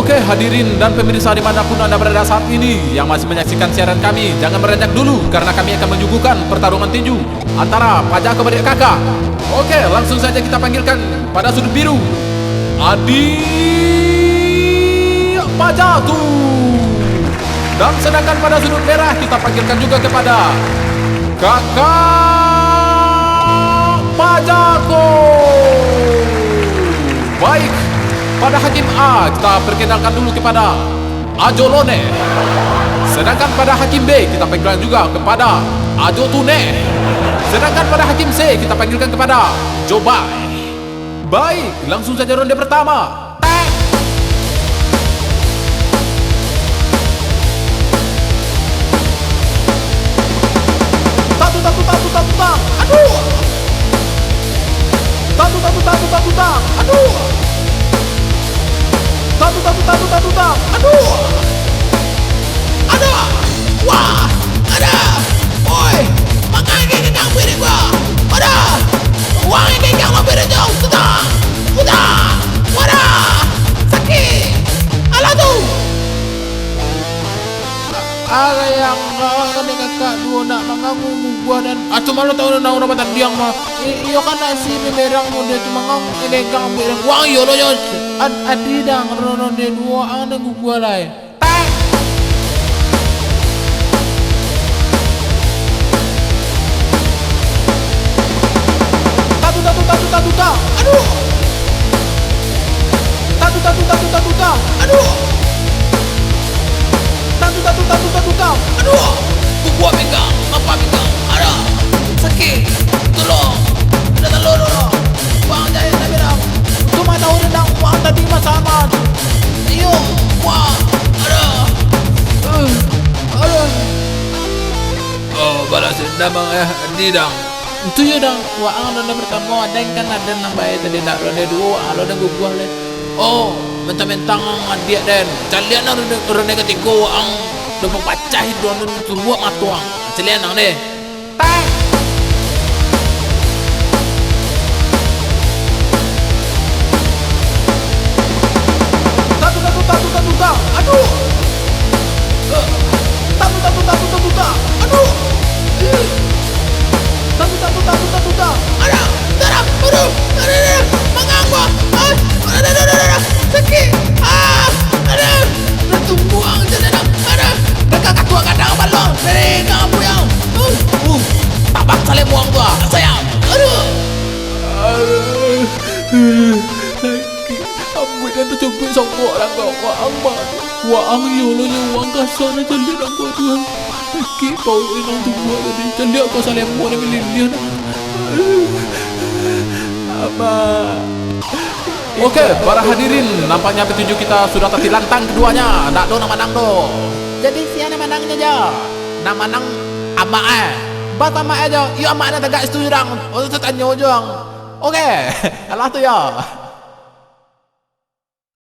Oke, hadirin dan pemirsa dimanapun Anda berada saat ini yang masih menyaksikan siaran kami, jangan beranjak dulu karena kami akan menyuguhkan pertarungan tinju antara Pajak kepada Kakak. Oke, langsung saja kita panggilkan pada sudut biru Adi Pajatu. Dan sedangkan pada sudut merah kita panggilkan juga kepada Kakak Pajako. Baik, pada hakim A kita perkenalkan dulu kepada Ajolone. Sedangkan pada hakim B kita panggilkan juga kepada Ajotune. Sedangkan pada hakim C kita panggilkan kepada Jobai. Baik, langsung saja ronde pertama. Aduh. Aduh. Aduh. Ada. Wah, ada. Oi, makan kayak kang piring gua. Ada. Wah, kayak kang piring jauh. Sudah. Wada. Sakit. Alah tu. Ada yang kena kakak dua nak mengganggu gua dan cuma lo tahu nak orang batak diang mah. Iyo kan nasi merang mode cuma ngang kang piring. Wah, iyo lo yo. Adi dang rono de dua ang nang gua lai. Tatu. Aduh. Tatu. Aduh. Tatu. Aduh. Gua pegang, apa pegang? Ada. Sakit. Tolong. Ada telur. Bang jaya tak bilang. Cuma tahu rendang wah tadi sama. Iyo. Wah. Ada. Oh, balas dendam di dang. Itu ya dang, wah ang ronde pertama ada kan ada nambah tadi nak ronde dua, alo dah gua le. Oh, mentang-mentang ang dia dan, calian ang ronde ketiga ang dapat pecah itu ronde tunggu matuang, calian ang deh. Tatu. Aduh. Tatu. Aduh. Tatu. Ada. Darah. Aduh. Ada. Menganggu. Ada. Sakit. Ada. Tunggu ang jangan. Ada. Dekat katua kadang balong. Dari kamu yang. Tabak saling buang tua. Sayang. Aduh. Ambil dan tercubit songkok orang kau. Wah ang yolo yang kasar na jali lang ko tuhan. Sakit kau inang tunggu tadi. Jali ako sa lembo na milinian. Apa? Oke, para hadirin, nampaknya petinju kita sudah tati lantang keduanya. Ndak do nama nang do. Jadi siapa nama nangnya aja? Nama nang ama Bat ama aja. Iyo ama na tagak setuju dang. Oh tanya ujung. Oke, alah tu ya.